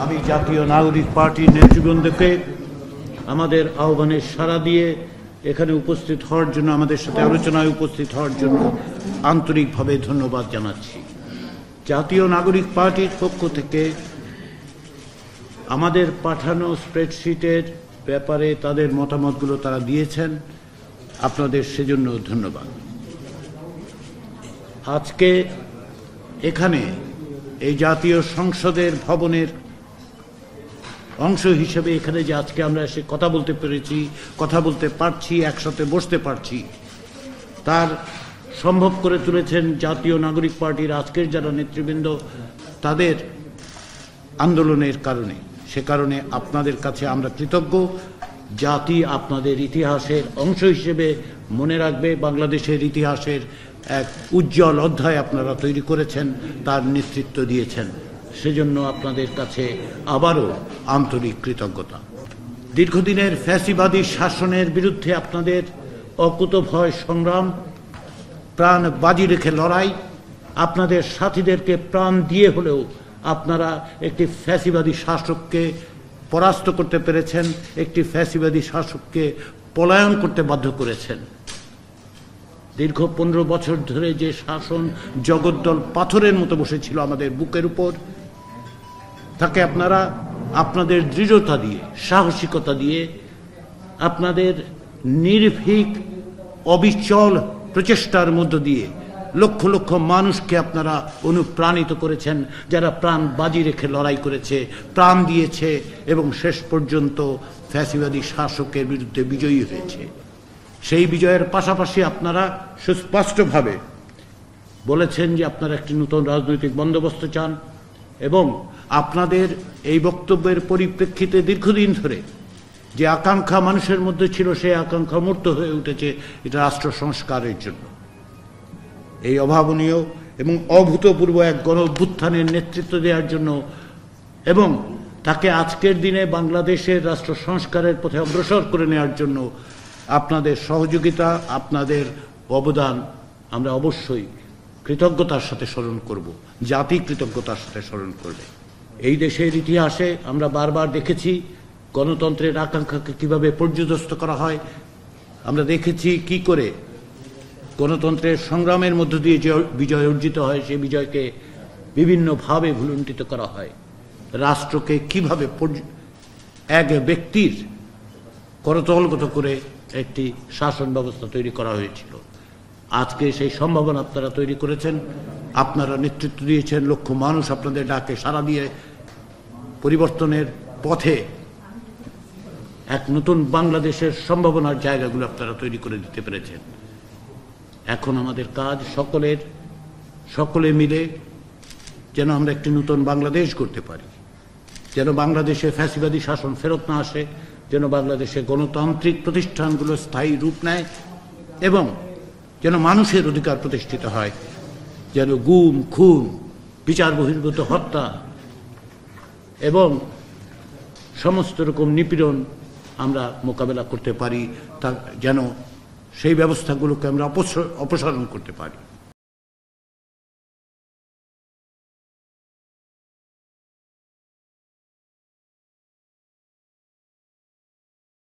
আমি জাতীয় নাগরিক পার্টির নেতৃবৃন্দকে আমাদের আহ্বানে সাড়া দিয়ে এখানে উপস্থিত হওয়ার জন্য, আমাদের সাথে আলোচনায় উপস্থিত হওয়ার জন্য আন্তরিকভাবে ধন্যবাদ জানাচ্ছি। জাতীয় নাগরিক পার্টির পক্ষ থেকে আমাদের পাঠানো স্প্রেডশিটের ব্যাপারে তাদের মতামতগুলো তারা দিয়েছেন, আপনাদের সেজন্য ধন্যবাদ। আজকে এখানে এই জাতীয় সংসদের ভবনের অংশ হিসেবে এখানে যে আজকে আমরা এসে কথা বলতে পেরেছি, কথা বলতে পারছি, একসাথে বসতে পারছি, তার সম্ভব করে তুলেছেন জাতীয় নাগরিক পার্টির আজকের যারা নেতৃবৃন্দ, তাদের আন্দোলনের কারণে। সে কারণে আপনাদের কাছে আমরা কৃতজ্ঞ। জাতি আপনাদের ইতিহাসের অংশ হিসেবে মনে রাখবে। বাংলাদেশের ইতিহাসের এক উজ্জ্বল অধ্যায় আপনারা তৈরি করেছেন, তার নেতৃত্ব দিয়েছেন, সেজন্য আপনাদের কাছে আবারও আন্তরিক কৃতজ্ঞতা। দীর্ঘদিনের ফ্যাসিবাদী শাসনের বিরুদ্ধে আপনাদের অকুতোভয় সংগ্রাম, প্রাণ বাজি রেখে লড়াই, আপনাদের সাথীদেরকে প্রাণ দিয়ে হলেও আপনারা একটি ফ্যাসিবাদী শাসককে পরাস্ত করতে পেরেছেন, একটি ফ্যাসিবাদী শাসককে পলায়ন করতে বাধ্য করেছেন। দীর্ঘ 15 বছর ধরে যে শাসন জগদ্দল পাথরের মতো বসেছিল আমাদের বুকের উপর, তাকে আপনারা আপনাদের দৃঢ়তা দিয়ে, সাহসিকতা দিয়ে, আপনাদের নির্ভীক অবিচল প্রচেষ্টার মধ্য দিয়ে লক্ষ লক্ষ মানুষকে আপনারা অনুপ্রাণিত করেছেন, যারা প্রাণ বাজি রেখে লড়াই করেছে, প্রাণ দিয়েছে এবং শেষ পর্যন্ত ফ্যাসিবাদী শাসকের বিরুদ্ধে বিজয়ী হয়েছে। সেই বিজয়ের পাশাপাশি আপনারা সুস্পষ্টভাবে বলেছেন যে আপনারা একটি নতুন রাজনৈতিক বন্দোবস্ত চান, এবং আপনাদের এই বক্তব্যের পরিপ্রেক্ষিতে দীর্ঘদিন ধরে যে আকাঙ্ক্ষা মানুষের মধ্যে ছিল, সেই আকাঙ্ক্ষা মূর্ত হয়ে উঠেছে এটা রাষ্ট্র সংস্কারের জন্য। এই অভাবনীয় এবং অভূতপূর্ব এক গণ অভ্যুত্থানের নেতৃত্ব দেওয়ার জন্য এবং তাকে আজকের দিনে বাংলাদেশের রাষ্ট্র সংস্কারের পথে অগ্রসর করে নেওয়ার জন্য আপনাদের সহযোগিতা, আপনাদের অবদান আমরা অবশ্যই কৃতজ্ঞতার সাথে স্মরণ করব, জাতি কৃতজ্ঞতার সাথে স্মরণ করবে। এই দেশের ইতিহাসে আমরা বারবার দেখেছি গণতন্ত্রের আকাঙ্ক্ষাকে কিভাবে পর্যুদস্ত করা হয়। আমরা দেখেছি কি করে গণতন্ত্রের সংগ্রামের মধ্য দিয়ে যে বিজয় অর্জিত হয়, সেই বিজয়কে বিভিন্নভাবে ভুলুণ্ঠিত করা হয়। রাষ্ট্রকে কিভাবে এক ব্যক্তির করতলগত করে একটি শাসন ব্যবস্থা তৈরি করা হয়েছিল। আজকে সেই সম্ভাবনা আপনারা তৈরি করেছেন, আপনারা নেতৃত্ব দিয়েছেন, লক্ষ মানুষ আপনাদের ডাকে সাড়া দিয়ে পরিবর্তনের পথে এক নতুন বাংলাদেশের সম্ভাবনার জায়গাগুলো আপনারা তৈরি করে দিতে পেরেছেন। এখন আমাদের কাজ সকলে মিলে যেন আমরা একটি নতুন বাংলাদেশ করতে পারি, যেন বাংলাদেশে ফ্যাসিবাদী শাসন ফেরত না আসে, যেন বাংলাদেশে গণতান্ত্রিক প্রতিষ্ঠানগুলো স্থায়ী রূপ নেয় এবং যেন মানুষের অধিকার প্রতিষ্ঠিত হয়, যেন গুম, খুন, বিচার বহির্ভূত হত্যা এবং সমস্ত রকম নিপীড়ন আমরা মোকাবেলা করতে পারি, তা যেন সেই ব্যবস্থাগুলোকে আমরা অপসারণ করতে পারি।